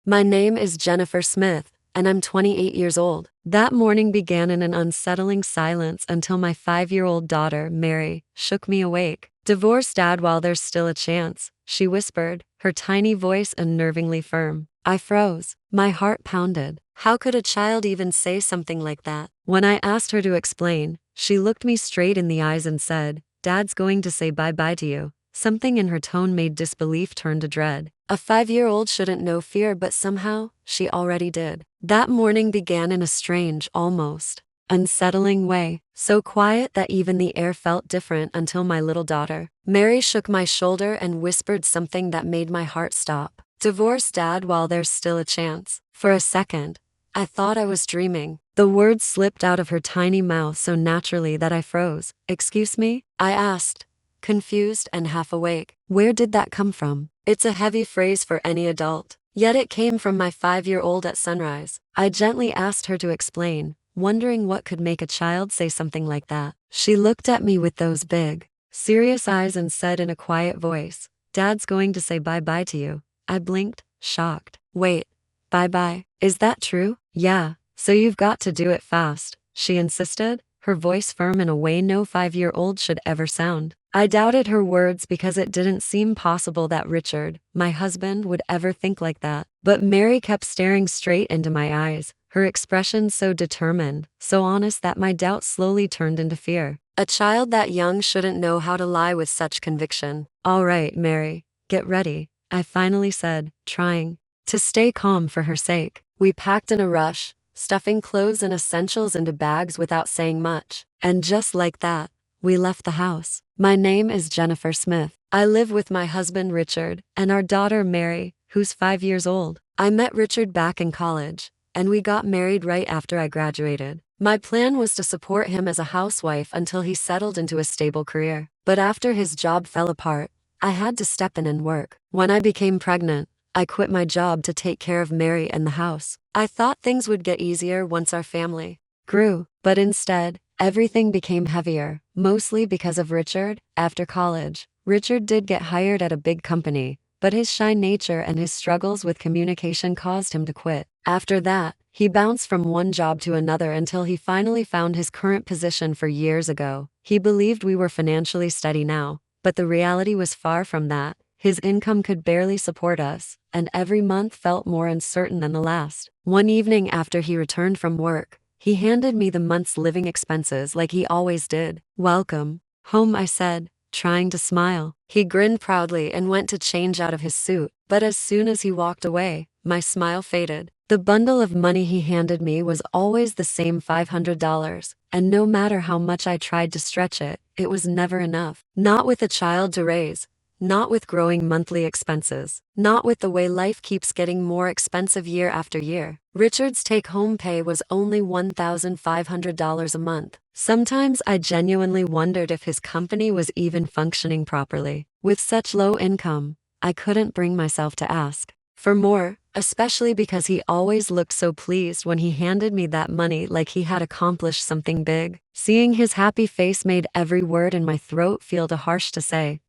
My name is Jennifer Smith, and I'm 28 years old. That morning began in an unsettling silence until my 5-year-old daughter, Mary, shook me awake. Divorce Dad while there's still a chance, she whispered, her tiny voice unnervingly firm. I froze. My heart pounded. How could a child even say something like that? When I asked her to explain, she looked me straight in the eyes and said, Dad's going to say bye-bye to you. Something in her tone made disbelief turn to dread. A 5-year-old shouldn't know fear, but somehow, she already did. That morning began in a strange, almost unsettling way, so quiet that even the air felt different until my little daughter, Mary, shook my shoulder and whispered something that made my heart stop. Divorce Dad while there's still a chance. For a second, I thought I was dreaming. The words slipped out of her tiny mouth so naturally that I froze. Excuse me? I asked, confused and half awake. Where did that come from? It's a heavy phrase for any adult, yet it came from my 5-year-old at sunrise. I gently asked her to explain, wondering what could make a child say something like that. She looked at me with those big, serious eyes and said in a quiet voice, Dad's going to say bye-bye to you. I blinked, shocked. Wait, bye-bye? Is that true? Yeah, so you've got to do it fast, she insisted, her voice firm in a way no 5-year-old should ever sound. I doubted her words because it didn't seem possible that Richard, my husband, would ever think like that. But Mary kept staring straight into my eyes, her expression so determined, so honest that my doubt slowly turned into fear. A child that young shouldn't know how to lie with such conviction. All right, Mary, get ready, I finally said, trying to stay calm for her sake. We packed in a rush, stuffing clothes and essentials into bags without saying much. And just like that, we left the house. My name is Jennifer Smith. I live with my husband Richard and our daughter Mary, who's 5 years old. I met Richard back in college, and we got married right after I graduated. My plan was to support him as a housewife until he settled into a stable career. But after his job fell apart, I had to step in and work. When I became pregnant, I quit my job to take care of Mary and the house. I thought things would get easier once our family grew, but instead, everything became heavier, mostly because of Richard. After college, Richard did get hired at a big company, but his shy nature and his struggles with communication caused him to quit. After that, he bounced from one job to another until he finally found his current position 4 years ago. He believed we were financially steady now, but the reality was far from that. His income could barely support us, and every month felt more uncertain than the last. One evening after he returned from work, he handed me the month's living expenses like he always did. Welcome home, I said, trying to smile. He grinned proudly and went to change out of his suit, but as soon as he walked away, my smile faded. The bundle of money he handed me was always the same $500, and no matter how much I tried to stretch it, it was never enough. Not with a child to raise. Not with growing monthly expenses. Not with the way life keeps getting more expensive year after year. Richard's take-home pay was only $1,500 a month. Sometimes I genuinely wondered if his company was even functioning properly. With such low income, I couldn't bring myself to ask for more, especially because he always looked so pleased when he handed me that money like he had accomplished something big. Seeing his happy face made every word in my throat feel too harsh to say.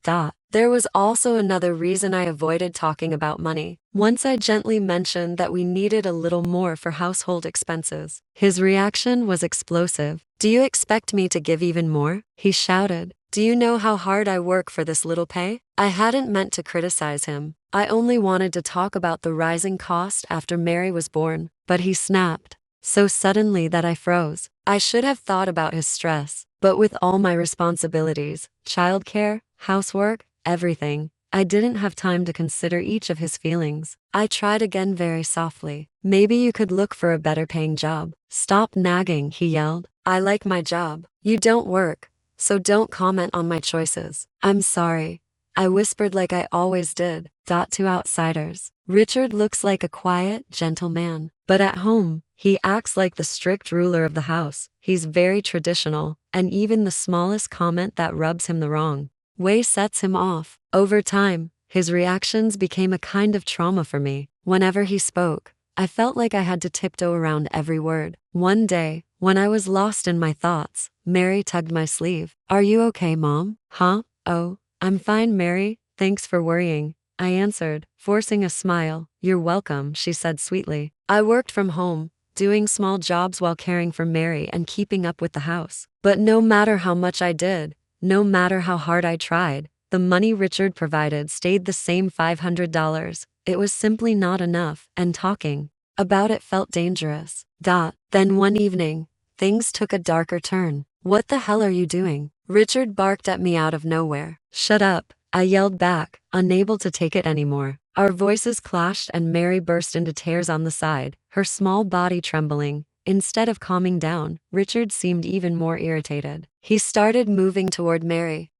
There was also another reason I avoided talking about money. Once I gently mentioned that we needed a little more for household expenses, his reaction was explosive. Do you expect me to give even more? He shouted. Do you know how hard I work for this little pay? I hadn't meant to criticize him. I only wanted to talk about the rising cost after Mary was born, but he snapped so suddenly that I froze. I should have thought about his stress, but with all my responsibilities, childcare, housework, everything, I didn't have time to consider each of his feelings. I tried again very softly. Maybe you could look for a better paying job. Stop nagging, he yelled. I like my job. You don't work, so don't comment on my choices. I'm sorry, I whispered like I always did. To outsiders, Richard looks like a quiet, gentle man, but at home, he acts like the strict ruler of the house. He's very traditional, and even the smallest comment that rubs him the wrong way sets him off. Over time, his reactions became a kind of trauma for me. Whenever he spoke, I felt like I had to tiptoe around every word. One day, when I was lost in my thoughts, Mary tugged my sleeve. Are you okay, Mom? Huh? Oh, I'm fine, Mary. Thanks for worrying. I answered, forcing a smile. You're welcome, she said sweetly. I worked from home, doing small jobs while caring for Mary and keeping up with the house. But no matter how much I did, no matter how hard I tried, the money Richard provided stayed the same $500. It was simply not enough, and talking about it felt dangerous. Then one evening, things took a darker turn. What the hell are you doing? Richard barked at me out of nowhere. Shut up, I yelled back, unable to take it anymore. Our voices clashed and Mary burst into tears on the side, her small body trembling. Instead of calming down, Richard seemed even more irritated. He started moving toward Mary.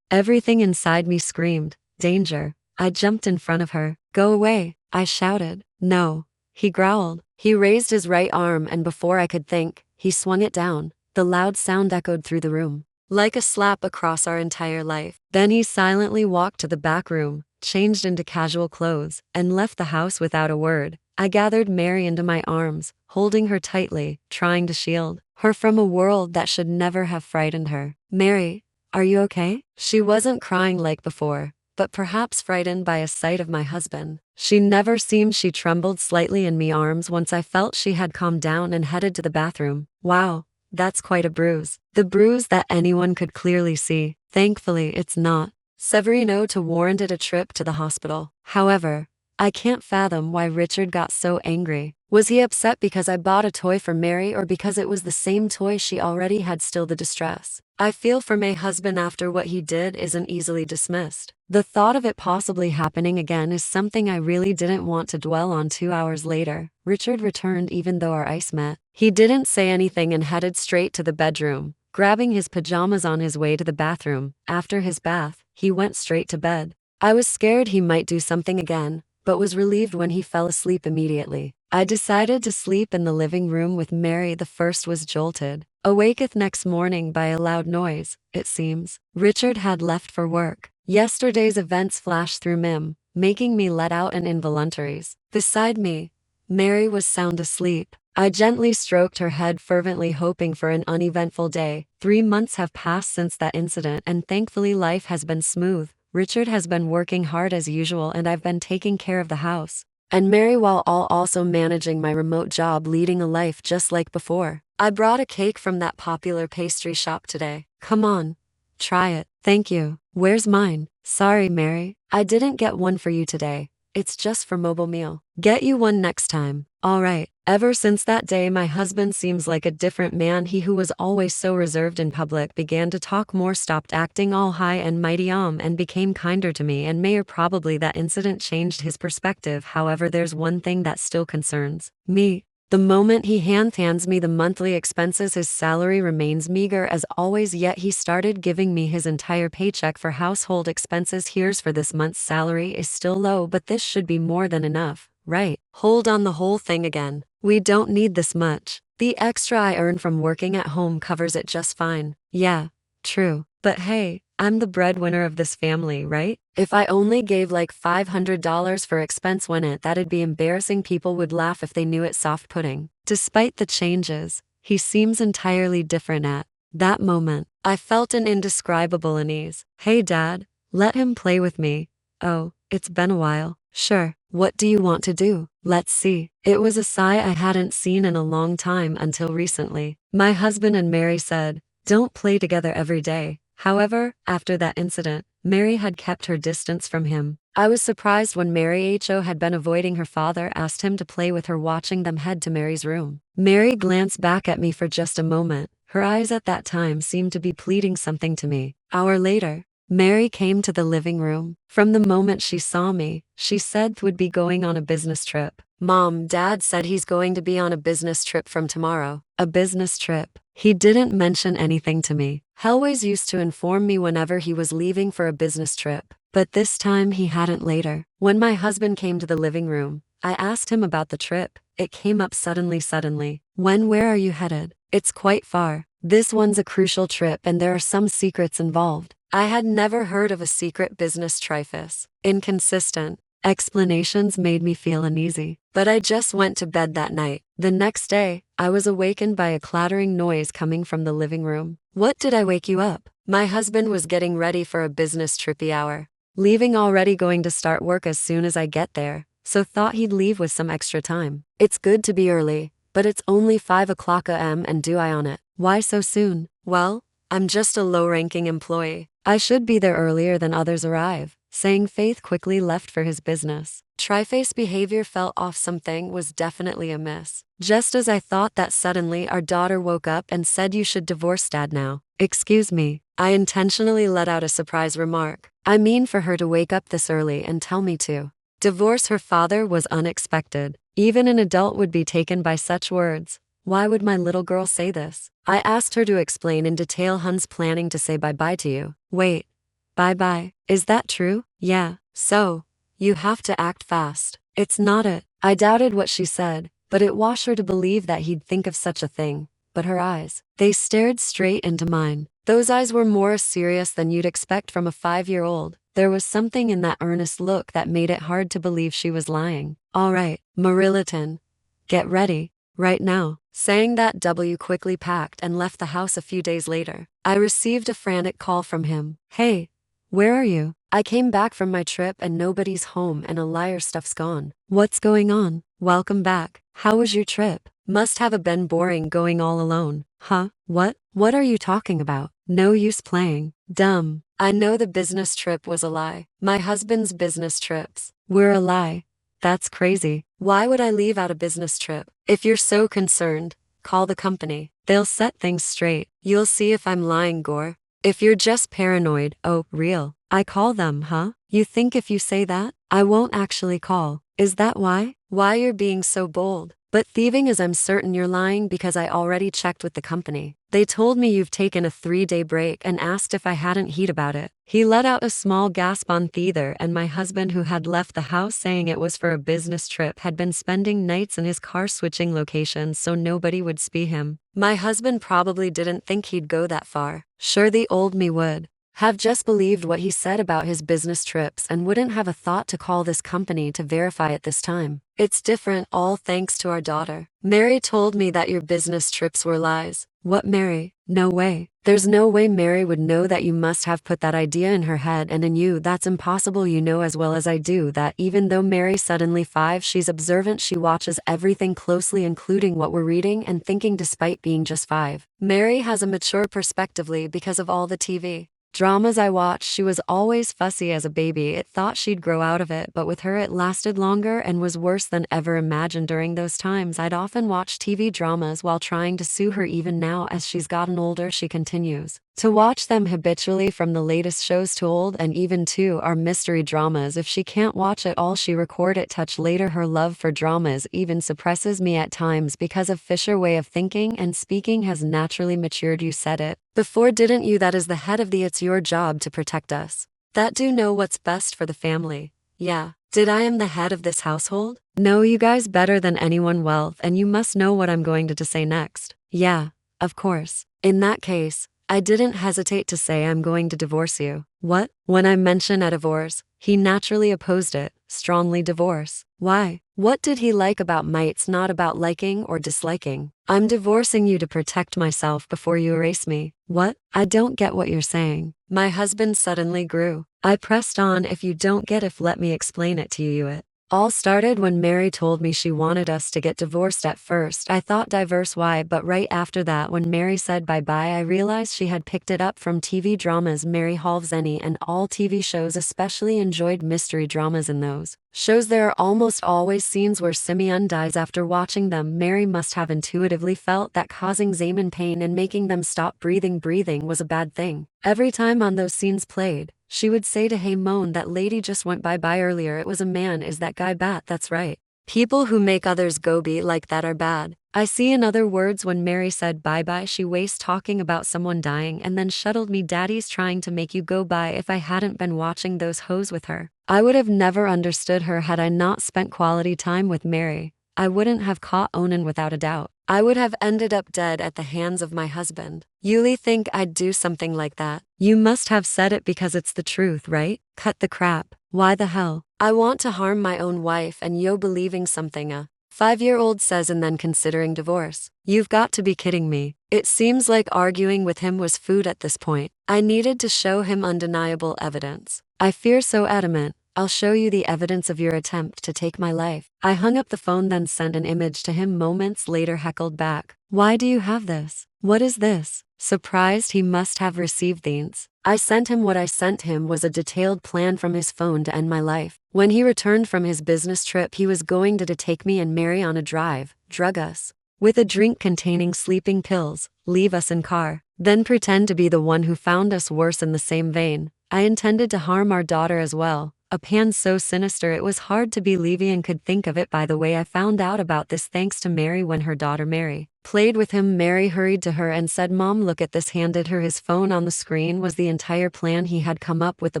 Everything inside me screamed, danger. I jumped in front of her. Go away, I shouted. No, he growled. He raised his right arm and before I could think, he swung it down. The loud sound echoed through the room, like a slap across our entire life. Then he silently walked to the back room, changed into casual clothes, and left the house without a word. I gathered Mary into my arms, holding her tightly, trying to shield her from a world that should never have frightened her. Mary, are you okay? She wasn't crying like before, but perhaps frightened by a sight of my husband. She never seemed. She trembled slightly in my arms once I felt she had calmed down and headed to the bathroom. Wow, that's quite a bruise. The bruise that anyone could clearly see. Thankfully, it's not Severino to warranted a trip to the hospital. However, I can't fathom why Richard got so angry. Was he upset because I bought a toy for Mary or because it was the same toy she already had? Still the distress I feel for my husband after what he did isn't easily dismissed. The thought of it possibly happening again is something I really didn't want to dwell on. 2 hours later, Richard returned even though our eyes met. He didn't say anything and headed straight to the bedroom, grabbing his pajamas on his way to the bathroom. After his bath, he went straight to bed. I was scared he might do something again, but was relieved when he fell asleep immediately. I decided to sleep in the living room with Mary. The first was jolted awaketh next morning by a loud noise. It seems Richard had left for work. Yesterday's events flashed through him, making me let out an involuntaries. Beside me, Mary was sound asleep. I gently stroked her head fervently, hoping for an uneventful day. 3 months have passed since that incident and thankfully life has been smooth. Richard has been working hard as usual and I've been taking care of the house and Mary while also managing my remote job, leading a life just like before. I brought a cake from that popular pastry shop today. Come on, try it. Thank you. Where's mine? Sorry, Mary, I didn't get one for you today. It's just for mobile meal. Get you one next time. All right. Ever since that day, my husband seems like a different man. He who was always so reserved in public began to talk more, stopped acting all high and mighty and became kinder to me and Mayor. Probably that incident changed his perspective. However, there's one thing that still concerns me. The moment he hands me the monthly expenses, his salary remains meager as always, yet he started giving me his entire paycheck for household expenses. Here's for this month's salary is still low, but this should be more than enough, right? Hold on, the whole thing again. We don't need this much. The extra I earn from working at home covers it just fine. Yeah, true. But hey, I'm the breadwinner of this family, right? If I only gave like $500 for expense when that'd be embarrassing. People would laugh if they knew it. Soft pudding. Despite the changes, he seems entirely different at that moment. I felt an indescribable unease. Hey Dad, let him play with me. Oh, it's been a while. Sure. What do you want to do? Let's see. It was a sigh I hadn't seen in a long time until recently. My husband and Mary said, don't play together every day. However, after that incident, Mary had kept her distance from him. I was surprised when Mary, who had been avoiding her father, asked him to play with her, watching them head to Mary's room. Mary glanced back at me for just a moment. Her eyes at that time seemed to be pleading something to me. Hour later, Mary came to the living room. From the moment she saw me, she said would be going on a business trip. Mom, Dad said he's going to be on a business trip from tomorrow. A business trip? He didn't mention anything to me. Hellways used to inform me whenever he was leaving for a business trip, but this time he hadn't. Later, when my husband came to the living room, I asked him about the trip. It came up suddenly. Where are you headed? It's quite far. This one's a crucial trip and there are some secrets involved. I had never heard of a secret business trifice. Inconsistent explanations made me feel uneasy, but I just went to bed that night. The next day, I was awakened by a clattering noise coming from the living room. What did I wake you up? My husband was getting ready for a business trippy hour. leaving already going to start work as soon as I get there, so thought he'd leave with some extra time. It's good to be early, but it's only 5 o'clock am and due I on it. Why so soon? Well, I'm just a low-ranking employee. I should be there earlier than others arrive, saying Faith quickly left for his business. Triface's behavior felt off, something was definitely amiss. Just as I thought that, suddenly our daughter woke up and said, "You should divorce Dad now." Excuse me, I intentionally let out a surprise remark. I mean, for her to wake up this early and tell me to divorce her father was unexpected. Even an adult would be taken by such words. Why would my little girl say this? I asked her to explain in detail. "Hun's planning to say bye-bye to you." Wait, bye-bye? Is that true? Yeah, so you have to act fast. It's not it. I doubted what she said, but it washed her to believe that he'd think of such a thing. But her eyes, they stared straight into mine. Those eyes were more serious than you'd expect from a 5-year-old. There was something in that earnest look that made it hard to believe she was lying. "All right, Mariliton, get ready, right now." Saying that, W quickly packed and left the house. A few days later, I received a frantic call from him. "Hey, where are you? I came back from my trip and nobody's home and a liar stuff's gone." "What's going on?" "Welcome back. How was your trip?" "Must have been boring going all alone." "Huh? What are you talking about?" "No use playing dumb. I know the business trip was a lie. My husband's business trips were a lie." "That's crazy. Why would I leave out a business trip? If you're so concerned, call the company. They'll set things straight. You'll see if I'm lying, Gore. If you're just paranoid." "Oh, real? I call them, huh? You think if you say that, I won't actually call? Is that why?" "Why you're being so bold? But thieving is, I'm certain you're lying because I already checked with the company. They told me you've taken a 3-day break and asked if I hadn't heard about it." He let out a small gasp on "theether," and my husband, who had left the house saying it was for a business trip, had been spending nights in his car switching locations so nobody would spy him. My husband probably didn't think he'd go that far. Sure, the old me would have just believed what he said about his business trips and wouldn't have a thought to call this company to verify it this time. It's different, all thanks to our daughter. "Mary told me that your business trips were lies." "What, Mary? No way. There's no way Mary would know that. You must have put that idea in her head and in you. That's impossible. You know as well as I do that even though Mary's suddenly 5, she's observant. She watches everything closely, including what we're reading and thinking, despite being just 5. Mary has a mature perspectively because of all the TV dramas I watched. She was always fussy as a baby. It thought she'd grow out of it, but with her it lasted longer and was worse than ever imagined. During those times, I'd often watch TV dramas while trying to soothe her. Even now, as she's gotten older, she continues to watch them habitually, from the latest shows to old and even to our mystery dramas. If she can't watch it all, she record it touch later. Her love for dramas even suppresses me at times because of Fisher's way of thinking and speaking has naturally matured. You said it before, didn't you? That is the head of the "it's your job to protect us that do know what's best for the family." Yeah. Did I am the head of this household? Know you guys better than anyone, wealth, and you must know what I'm going to say next. Yeah, of course. In that case, I didn't hesitate to say, "I'm going to divorce you." What? When I mentioned a divorce, he naturally opposed it, strongly. "Divorce? Why? What did he like about my? It's not about liking or disliking. I'm divorcing you to protect myself before you erase me." What? I don't get what you're saying. My husband suddenly grew. I pressed on. "If you don't get if let me explain it to you. It all started when Mary told me she wanted us to get divorced. At first, I thought divorce, why? But right after that, when Mary said bye-bye, I realized she had picked it up from TV dramas. Mary Halves any and all TV shows, especially enjoyed mystery dramas. In those shows, there are almost always scenes where Simeon dies. After watching them, Mary must have intuitively felt that causing Zaman pain and making them stop breathing was a bad thing. Every time on those scenes played, she would say to Hamon, "That lady just went bye-bye earlier. It was a man. Is that guy bat?" That's right. People who make others go be like that are bad. I see. In other words, when Mary said bye-bye, she was talking about someone dying and then shuttled me. Daddy's trying to make you go by. If I hadn't been watching those hoes with her, I would have never understood her. Had I not spent quality time with Mary, I wouldn't have caught Onan without a doubt. I would have ended up dead at the hands of my husband. Yuli think I'd do something like that? You must have said it because it's the truth, right? Cut the crap. Why the hell? I want to harm my own wife and yo believing something 5-year-old says and then considering divorce. You've got to be kidding me. It seems like arguing with him was food at this point. I needed to show him undeniable evidence. I fear so adamant. I'll show you the evidence of your attempt to take my life. I hung up the phone, then sent an image to him. Moments later heckled back. Why do you have this? What is this? Surprised he must have received these. I sent him what I sent him was a detailed plan from his phone to end my life. When he returned from his business trip, he was going to take me and Mary on a drive, drug us with a drink containing sleeping pills, leave us in car, then pretend to be the one who found us. Worse, in the same vein, I intended to harm our daughter as well. A plan so sinister it was hard to believe and could think of it. By the way, I found out about this thanks to Mary. When her daughter Mary played with him, Mary hurried to her and said, "Mom, look at this," handed her his phone. On the screen was the entire plan he had come up with. The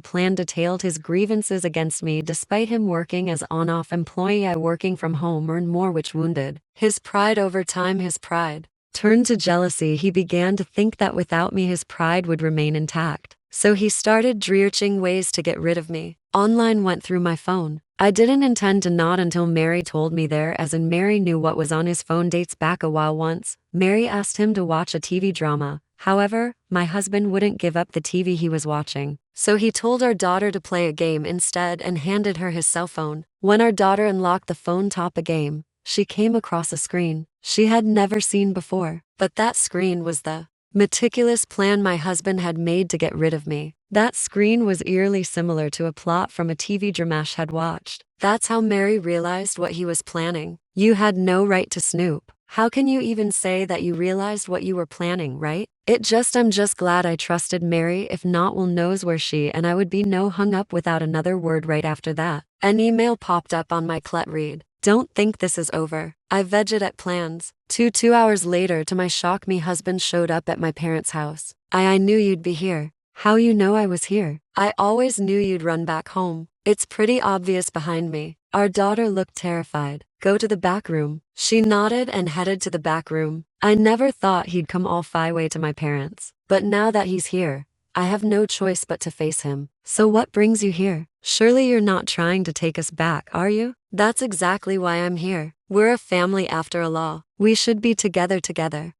plan detailed his grievances against me. Despite him working as on-off employee, I working from home earned more, which wounded his pride. Over time, his pride turned to jealousy. He began to think that without me his pride would remain intact. So he started researching ways to get rid of me. Online went through my phone. I didn't intend to, not until Mary told me there, as in Mary knew what was on his phone. Dates back a while. Once, Mary asked him to watch a TV drama. However, my husband wouldn't give up the TV he was watching. So he told our daughter to play a game instead and handed her his cell phone. When our daughter unlocked the phone top a game, she came across a screen she had never seen before. But that screen was the meticulous plan my husband had made to get rid of me. That screen was eerily similar to a plot from a TV drama she had watched. That's how Mary realized what he was planning. You had no right to snoop. How can you even say that you realized what you were planning, right? I'm just glad I trusted Mary. If not, well, knows where she and I would be. No, hung up without another word. Right after that, an email popped up on my read. Don't think this is over. I vegged at plans. 2 hours later, to my shock, me husband showed up at my parents' house. I knew you'd be here. How you know I was here? I always knew you'd run back home. It's pretty obvious behind me. Our daughter looked terrified. Go to the back room. She nodded and headed to the back room. I never thought he'd come all the way to my parents. But now that he's here, I have no choice but to face him. So what brings you here? Surely you're not trying to take us back, are you? That's exactly why I'm here. We're a family after all. We should be together.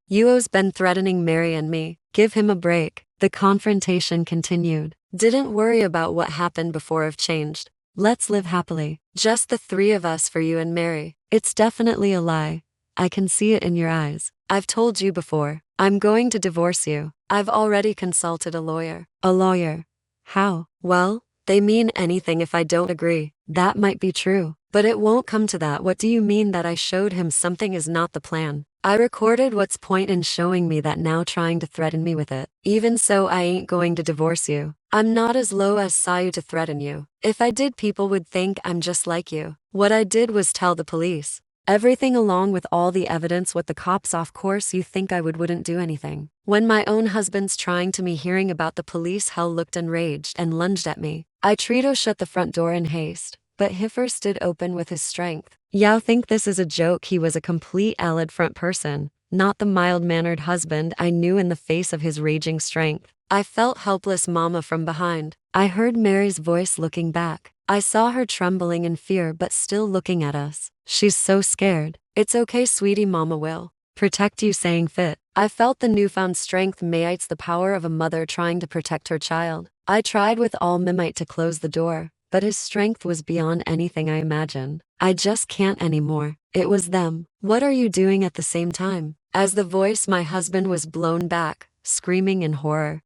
Yuo's been threatening Mary and me. Give him a break. The confrontation continued. Didn't worry about what happened before. I've changed. Let's live happily. Just the three of us, for you and Mary. It's definitely a lie. I can see it in your eyes. I've told you before. I'm going to divorce you. I've already consulted a lawyer. A lawyer? How? Well, they mean anything if I don't agree. That might be true, but it won't come to that. What do you mean? That I showed him something is not the plan. I recorded. What's point in showing me that now, trying to threaten me with it? Even so, I ain't going to divorce you. I'm not as low as saw you to threaten you. If I did, people would think I'm just like you. What I did was tell the police everything along with all the evidence. What the cops? Of course you think I wouldn't do anything. When my own husband's trying to me, hearing about the police, Hell looked enraged and lunged at me. I tried to shut the front door in haste, but he first did open with his strength. Yao think this is a joke. He was a complete allied front person, not the mild-mannered husband I knew. In the face of his raging strength, I felt helpless. Mama, from behind, I heard Mary's voice looking back. I saw her trembling in fear but still looking at us. She's so scared. It's okay, sweetie, Mama will protect you. Saying fit, I felt the newfound strength. It's the power of a mother trying to protect her child. I tried with all my might to close the door, but his strength was beyond anything I imagined. I just can't anymore. It was them. What are you doing? At the same time as the voice, my husband was blown back, screaming in horror.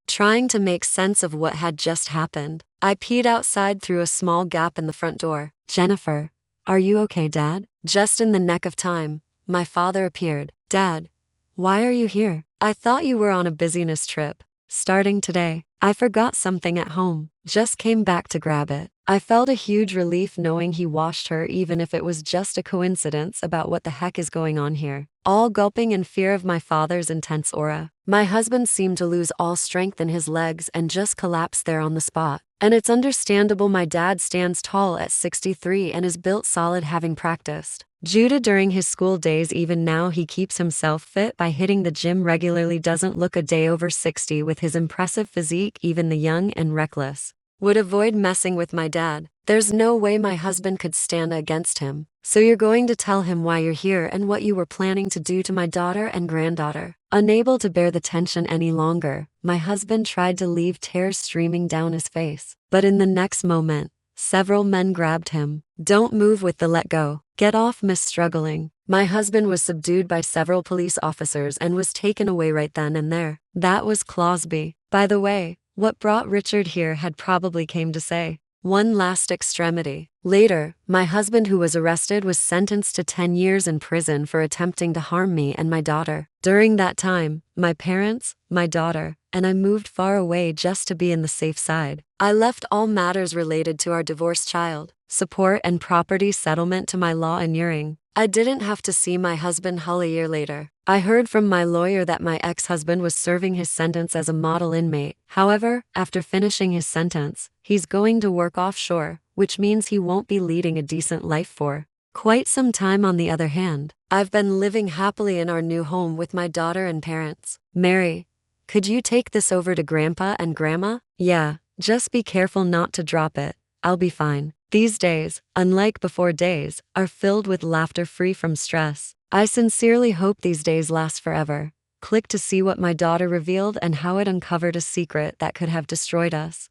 Trying to make sense of what had just happened, I peed outside through a small gap in the front door. Jennifer, are you okay, Dad? Just in the nick of time, my father appeared. Dad, why are you here? I thought you were on a business trip. Starting today, I forgot something at home. Just came back to grab it. I felt a huge relief knowing he washed her, even if it was just a coincidence. About what the heck is going on here? All gulping in fear of my father's intense aura, my husband seemed to lose all strength in his legs and just collapse there on the spot. And it's understandable. My dad stands tall at 63 and is built solid, having practiced judo during his school days. Even now he keeps himself fit by hitting the gym regularly. Doesn't look a day over 60 with his impressive physique. Even the young and reckless would avoid messing with my dad. There's no way my husband could stand against him. So you're going to tell him why you're here and what you were planning to do to my daughter and granddaughter." Unable to bear the tension any longer, my husband tried to leave, tears streaming down his face. But in the next moment, several men grabbed him. "Don't move with the let go. Get off, Miss Struggling." My husband was subdued by several police officers and was taken away right then and there. That was Clausby. By the way, what brought Richard here had probably came to say. One last extremity. Later, my husband, who was arrested, was sentenced to 10 years in prison for attempting to harm me and my daughter. During that time, my parents, my daughter, and I moved far away just to be in the safe side. I left all matters related to our divorced child, support and property settlement to my law inuring. I didn't have to see my husband Hull a year later. I heard from my lawyer that my ex-husband was serving his sentence as a model inmate. However, after finishing his sentence, he's going to work offshore, which means he won't be leading a decent life for quite some time. On the other hand, I've been living happily in our new home with my daughter and parents. "Mary, could you take this over to Grandpa and Grandma?" "Yeah, just be careful not to drop it. I'll be fine." These days, unlike before days, are filled with laughter free from stress. I sincerely hope these days last forever. Click to see what my daughter revealed and how it uncovered a secret that could have destroyed us.